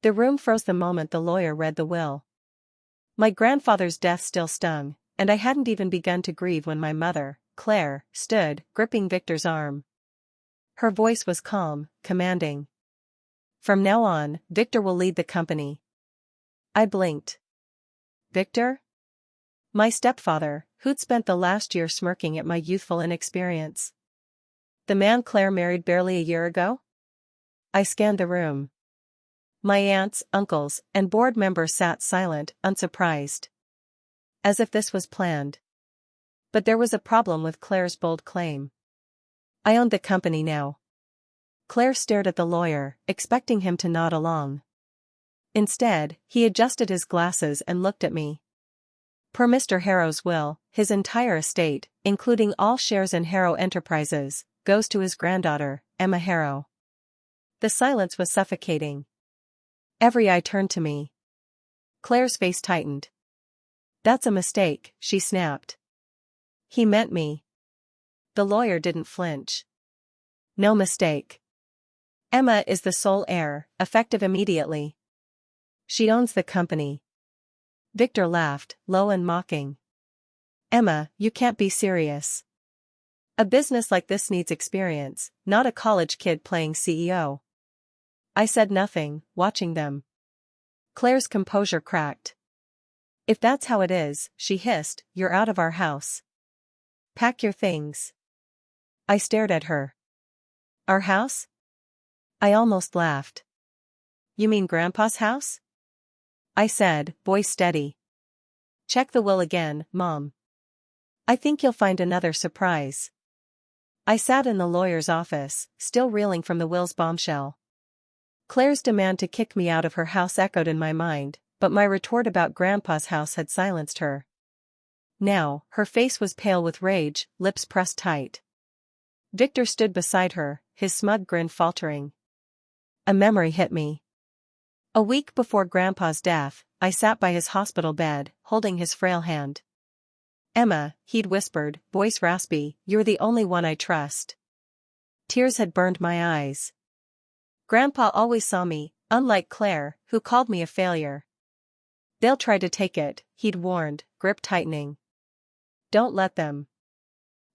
The room froze the moment the lawyer read the will. My grandfather's death still stung, and I hadn't even begun to grieve when my mother, Claire, stood, gripping Victor's arm. Her voice was calm, commanding. "From now on, Victor will lead the company." I blinked. Victor? My stepfather, who'd spent the last year smirking at my youthful inexperience. The man Claire married barely a year ago? I scanned the room. My aunts, uncles, and board members sat silent, unsurprised. As if this was planned. But there was a problem with Claire's bold claim. I owned the company now. Claire stared at the lawyer, expecting him to nod along. Instead, he adjusted his glasses and looked at me. Per Mr. Harrow's will, his entire estate, including all shares in Harrow Enterprises, goes to his granddaughter, Emma Harrow. The silence was suffocating. Every eye turned to me. Claire's face tightened. "That's a mistake," she snapped. "He meant me." The lawyer didn't flinch. "No mistake. Emma is the sole heir, effective immediately. She owns the company." Victor laughed, low and mocking. "Emma, you can't be serious. A business like this needs experience, not a college kid playing CEO." I said nothing, watching them. Claire's composure cracked. "If that's how it is," she hissed, "you're out of our house. Pack your things." I stared at her. "Our house?" I almost laughed. "You mean Grandpa's house?" I said, voice steady. "Check the will again, Mom. I think you'll find another surprise." I sat in the lawyer's office, still reeling from the will's bombshell. Claire's demand to kick me out of her house echoed in my mind, but my retort about Grandpa's house had silenced her. Now, her face was pale with rage, lips pressed tight. Victor stood beside her, his smug grin faltering. A memory hit me. A week before Grandpa's death, I sat by his hospital bed, holding his frail hand. "Emma," he'd whispered, voice raspy, "you're the only one I trust." Tears had burned my eyes. Grandpa always saw me, unlike Claire, who called me a failure. "They'll try to take it," he'd warned, grip tightening. "Don't let them.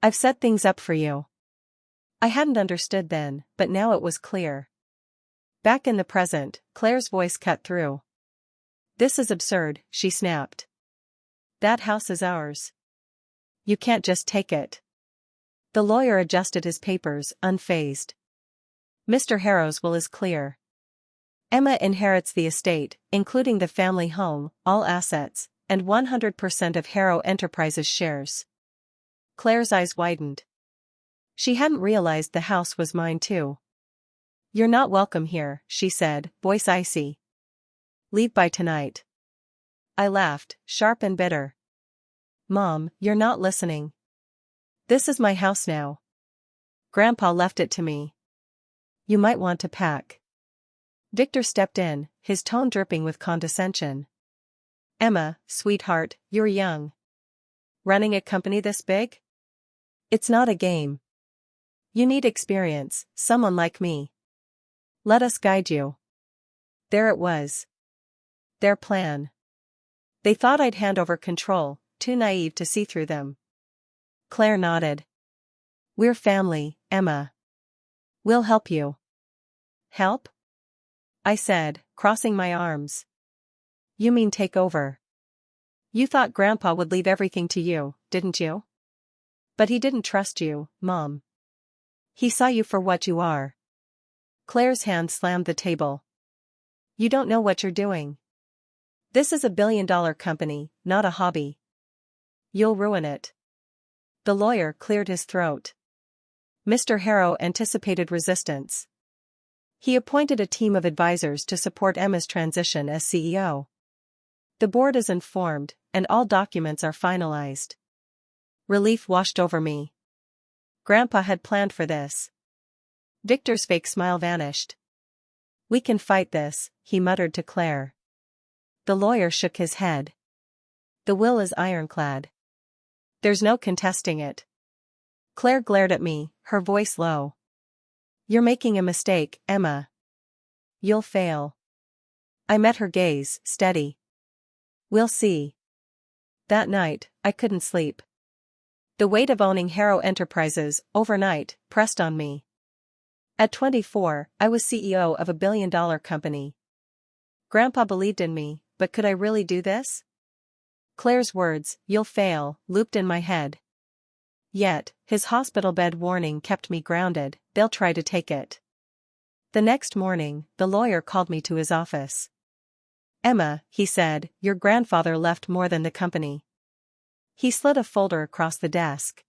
I've set things up for you." I hadn't understood then, but now it was clear. Back in the present, Claire's voice cut through. "This is absurd," she snapped. "That house is ours. You can't just take it." The lawyer adjusted his papers, unfazed. "Mr. Harrow's will is clear. Emma inherits the estate, including the family home, all assets, and 100% of Harrow Enterprises shares." Claire's eyes widened. She hadn't realized the house was mine too. "You're not welcome here," she said, voice icy. "Leave by tonight." I laughed, sharp and bitter. "Mom, you're not listening. This is my house now. Grandpa left it to me. You might want to pack." Victor stepped in, his tone dripping with condescension. "Emma, sweetheart, you're young. Running a company this big? It's not a game. You need experience, someone like me. Let us guide you." There it was. Their plan. They thought I'd hand over control, too naive to see through them. Claire nodded. "We're family, Emma. We'll help you." "Help?" I said, crossing my arms. "You mean take over? You thought Grandpa would leave everything to you, didn't you? But he didn't trust you, Mom. He saw you for what you are." Claire's hand slammed the table. "You don't know what you're doing. This is a billion-dollar company, not a hobby. You'll ruin it." The lawyer cleared his throat. Mr. Harrow anticipated resistance. He appointed a team of advisors to support Emma's transition as CEO. The board is informed, and all documents are finalized. Relief washed over me. Grandpa had planned for this. Victor's fake smile vanished. "We can fight this," he muttered to Claire. The lawyer shook his head. "The will is ironclad. There's no contesting it." Claire glared at me, her voice low. "You're making a mistake, Emma. You'll fail." I met her gaze, steady. We'll see. That night, I couldn't sleep. The weight of owning Harrow Enterprises, overnight, pressed on me. At 24, I was CEO of a billion-dollar company. Grandpa believed in me, but could I really do this? Claire's words, "You'll fail," looped in my head. Yet, his hospital bed warning kept me grounded. "They'll try to take it." The next morning, the lawyer called me to his office. "Emma," he said, "your grandfather left more than the company." He slid a folder across the desk.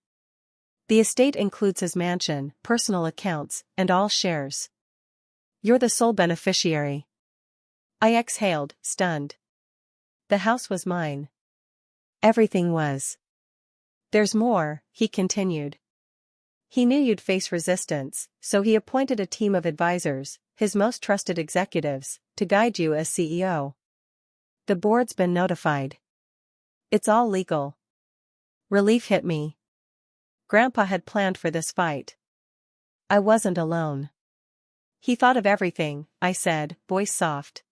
"The estate includes his mansion, personal accounts, and all shares. You're the sole beneficiary." I exhaled, stunned. The house was mine. Everything was. "There's more," he continued. "He knew you'd face resistance, so he appointed a team of advisors, his most trusted executives, to guide you as CEO. The board's been notified. It's all legal." Relief hit me. Grandpa had planned for this fight. I wasn't alone. "He thought of everything," I said, voice soft.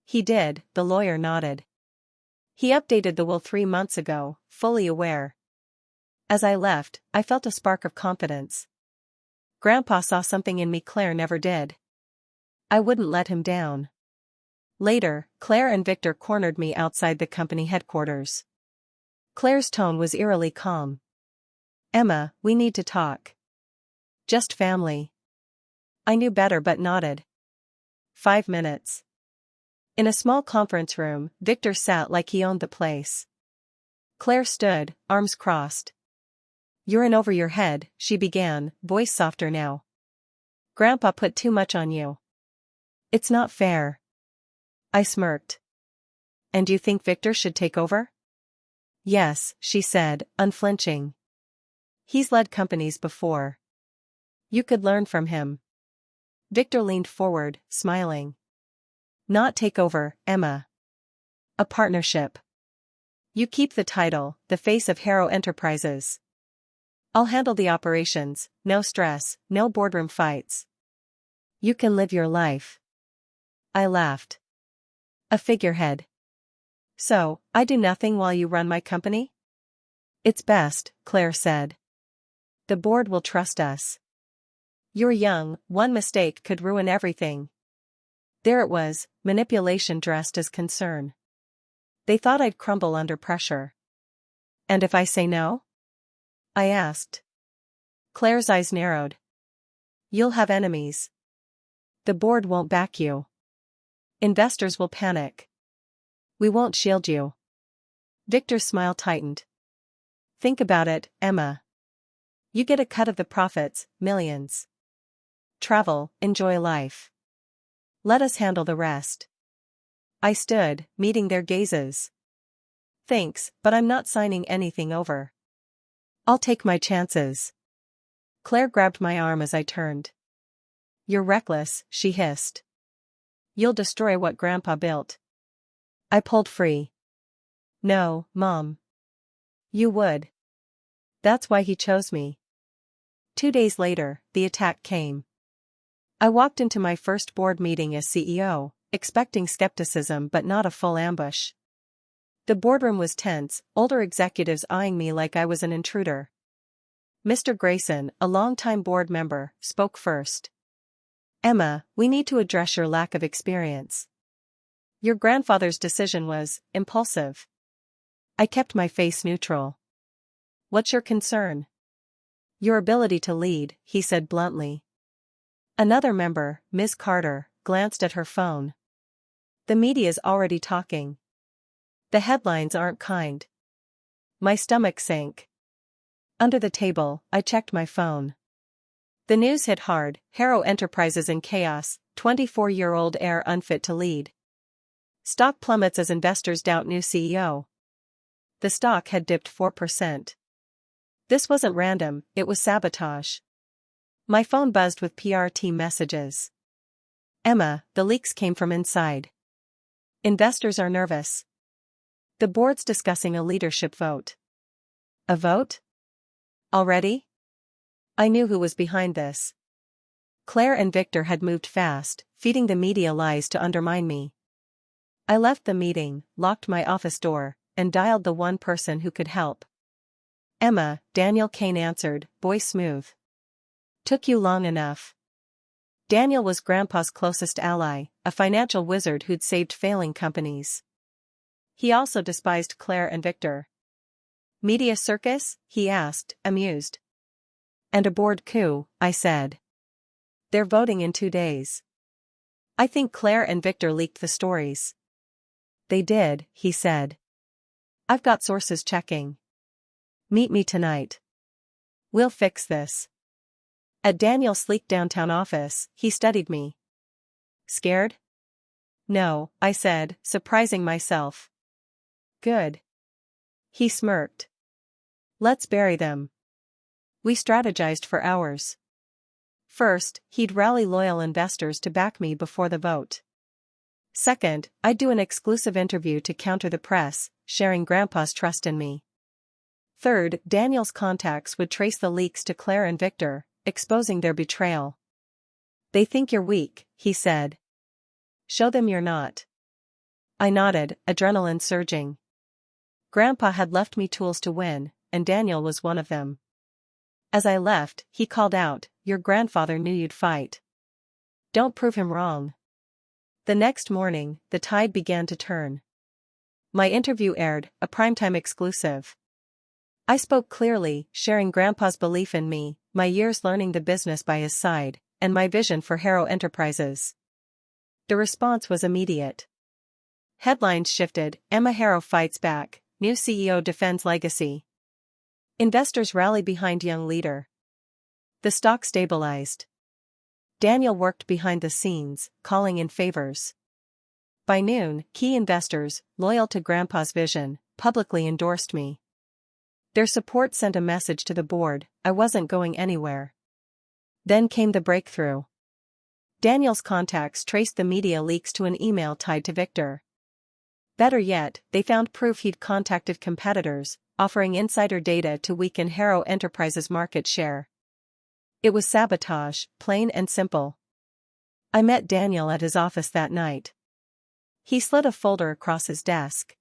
"He did," the lawyer nodded. "He updated the will 3 months ago, fully aware." As I left, I felt a spark of confidence. Grandpa saw something in me Claire never did. I wouldn't let him down. Later, Claire and Victor cornered me outside the company headquarters. Claire's tone was eerily calm. "Emma, we need to talk." "Just family." I knew better but nodded. 5 minutes. In a small conference room, Victor sat like he owned the place. Claire stood, arms crossed. "You're in over your head," she began, voice softer now. "Grandpa put too much on you. It's not fair." I smirked. "And you think Victor should take over?" "Yes," she said, unflinching. "He's led companies before. You could learn from him." Victor leaned forward, smiling. "Not take over, Emma. A partnership. You keep the title, the face of Harrow Enterprises. I'll handle the operations, no stress, no boardroom fights. You can live your life." I laughed. "A figurehead. So, I do nothing while you run my company?" "It's best," Claire said. "The board will trust us. You're young, one mistake could ruin everything." There it was, manipulation dressed as concern. They thought I'd crumble under pressure. "And if I say no?" I asked. Claire's eyes narrowed. "You'll have enemies. The board won't back you. Investors will panic. We won't shield you." Victor's smile tightened. "Think about it, Emma. You get a cut of the profits, millions. Travel, enjoy life. Let us handle the rest." I stood, meeting their gazes. "Thanks, but I'm not signing anything over. I'll take my chances." Claire grabbed my arm as I turned. "You're reckless," she hissed. "You'll destroy what Grandpa built." I pulled free. "No, Mom. You would. That's why he chose me." 2 days later, the attack came. I walked into my first board meeting as CEO, expecting skepticism but not a full ambush. The boardroom was tense, older executives eyeing me like I was an intruder. Mr. Grayson, a longtime board member, spoke first. "Emma, we need to address your lack of experience. Your grandfather's decision was impulsive." I kept my face neutral. "What's your concern?" "Your ability to lead," he said bluntly. Another member, Ms. Carter, glanced at her phone. "The media's already talking. The headlines aren't kind." My stomach sank. Under the table, I checked my phone. The news hit hard: Harrow Enterprises in chaos, 24-year-old heir unfit to lead. Stock plummets as investors doubt new CEO. The stock had dipped 4%. This wasn't random, it was sabotage. My phone buzzed with PR team messages. "Emma, the leaks came from inside. Investors are nervous. The board's discussing a leadership vote." A vote? Already? I knew who was behind this. Claire and Victor had moved fast, feeding the media lies to undermine me. I left the meeting, locked my office door, and dialed the one person who could help. Emma, Daniel Kane answered, voice smooth. Took you long enough. Daniel was Grandpa's closest ally, a financial wizard who'd saved failing companies. He also despised Claire and Victor. Media circus? He asked, amused. And a board coup, I said. They're voting in 2 days. I think Claire and Victor leaked the stories. They did, he said. I've got sources checking. Meet me tonight. We'll fix this. At Daniel's sleek downtown office, he studied me. Scared? No, I said, surprising myself. Good. He smirked. Let's bury them. We strategized for hours. First, he'd rally loyal investors to back me before the vote. Second, I'd do an exclusive interview to counter the press, sharing Grandpa's trust in me. Third, Daniel's contacts would trace the leaks to Claire and Victor, exposing their betrayal. They think you're weak, he said. Show them you're not. I nodded, adrenaline surging. Grandpa had left me tools to win, and Daniel was one of them. As I left, he called out, your grandfather knew you'd fight. Don't prove him wrong. The next morning, the tide began to turn. My interview aired, a primetime exclusive. I spoke clearly, sharing Grandpa's belief in me, my years learning the business by his side, and my vision for Harrow Enterprises. The response was immediate. Headlines shifted, Emma Harrow fights back, new CEO defends legacy. Investors rally behind young leader. The stock stabilized. Daniel worked behind the scenes, calling in favors. By noon, key investors, loyal to Grandpa's vision, publicly endorsed me. Their support sent a message to the board, I wasn't going anywhere. Then came the breakthrough. Daniel's contacts traced the media leaks to an email tied to Victor. Better yet, they found proof he'd contacted competitors, offering insider data to weaken Harrow Enterprises' market share. It was sabotage, plain and simple. I met Daniel at his office that night. He slid a folder across his desk.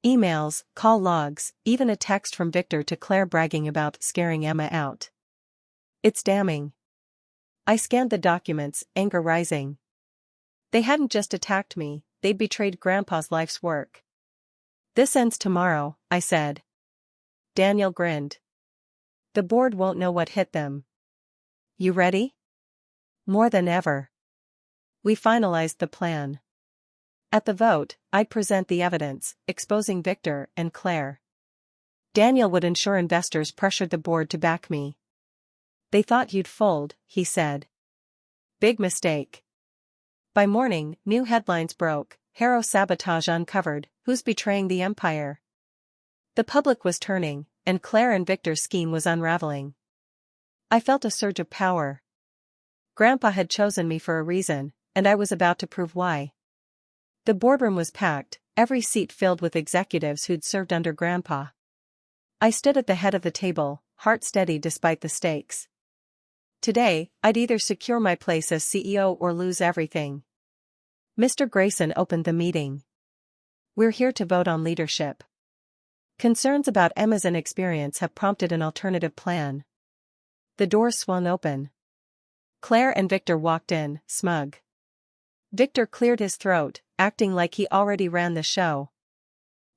Emails, call logs, even a text from Victor to Claire bragging about scaring Emma out. It's damning. I scanned the documents, anger rising. They hadn't just attacked me, they'd betrayed Grandpa's life's work. This ends tomorrow, I said. Daniel grinned. The board won't know what hit them. You ready? More than ever. We finalized the plan. At the vote, I'd present the evidence, exposing Victor and Claire. Daniel would ensure investors pressured the board to back me. They thought you'd fold, he said. Big mistake. By morning, new headlines broke, Harrow sabotage uncovered, who's betraying the empire? The public was turning, and Claire and Victor's scheme was unraveling. I felt a surge of power. Grandpa had chosen me for a reason, and I was about to prove why. The boardroom was packed, every seat filled with executives who'd served under Grandpa. I stood at the head of the table, heart steady despite the stakes. Today, I'd either secure my place as CEO or lose everything. Mr. Grayson opened the meeting. We're here to vote on leadership. Concerns about Emma's inexperience have prompted an alternative plan. The doors swung open. Claire and Victor walked in, smug. Victor cleared his throat, acting like he already ran the show.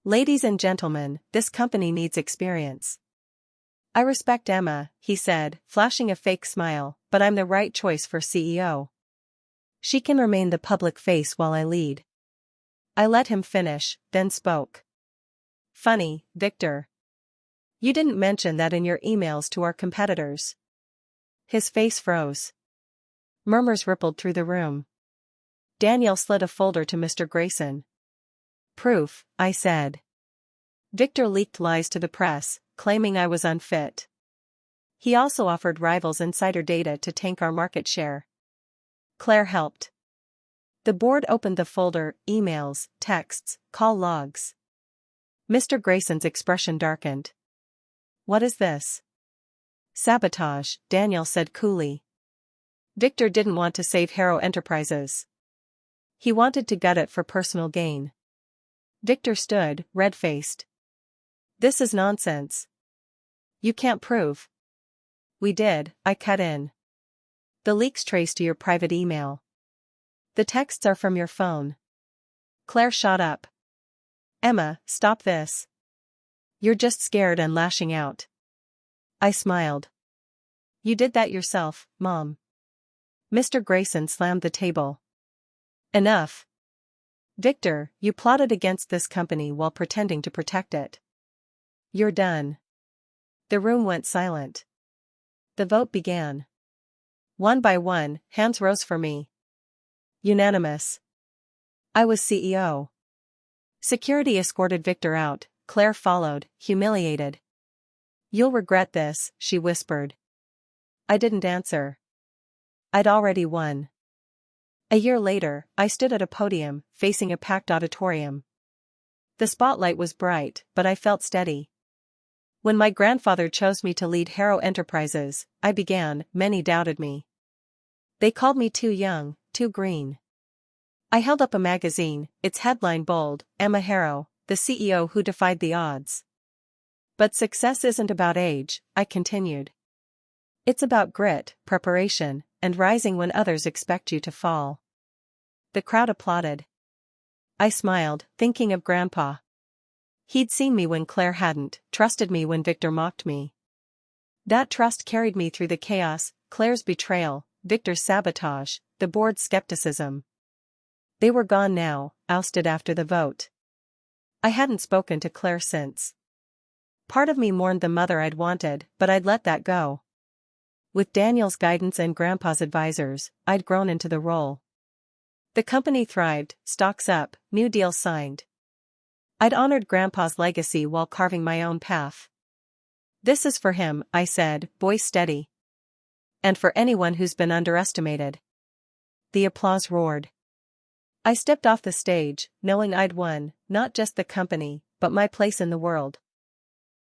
Ladies and gentlemen, this company needs experience. I respect Emma, he said, flashing a fake smile, but I'm the right choice for CEO. She can remain the public face while I lead. I let him finish, then spoke. Funny, Victor. You didn't mention that in your emails to our competitors. His face froze. Murmurs rippled through the room. Daniel slid a folder to Mr. Grayson. Proof, I said. Victor leaked lies to the press, claiming I was unfit. He also offered rivals insider data to tank our market share. Claire helped. The board opened the folder, emails, texts, call logs. Mr. Grayson's expression darkened. What is this? Sabotage, Daniel said coolly. Victor didn't want to save Harrow Enterprises. He wanted to gut it for personal gain. Victor stood, red-faced. This is nonsense. You can't prove. We did, I cut in. The leaks trace to your private email. The texts are from your phone. Claire shot up. Emma, stop this. You're just scared and lashing out. I smiled. You did that yourself, Mom. Mr. Grayson slammed the table. Enough. Victor, you plotted against this company while pretending to protect it. You're done. The room went silent. The vote began. One by one, hands rose for me. Unanimous. I was CEO. Security escorted Victor out, Claire followed, humiliated. You'll regret this, she whispered. I didn't answer. I'd already won. A year later, I stood at a podium, facing a packed auditorium. The spotlight was bright, but I felt steady. When my grandfather chose me to lead Harrow Enterprises, many doubted me. They called me too young, too green. I held up a magazine, its headline bold, Emma Harrow, the CEO who defied the odds. But success isn't about age, I continued. It's about grit, preparation, and rising when others expect you to fall. The crowd applauded. I smiled, thinking of Grandpa. He'd seen me when Claire hadn't, trusted me when Victor mocked me. That trust carried me through the chaos, Claire's betrayal, Victor's sabotage, the board's skepticism. They were gone now, ousted after the vote. I hadn't spoken to Claire since. Part of me mourned the mother I'd wanted, but I'd let that go. With Daniel's guidance and Grandpa's advisors, I'd grown into the role. The company thrived, stocks up, new deals signed. I'd honored Grandpa's legacy while carving my own path. This is for him, I said, voice steady. And for anyone who's been underestimated. The applause roared. I stepped off the stage, knowing I'd won, not just the company, but my place in the world.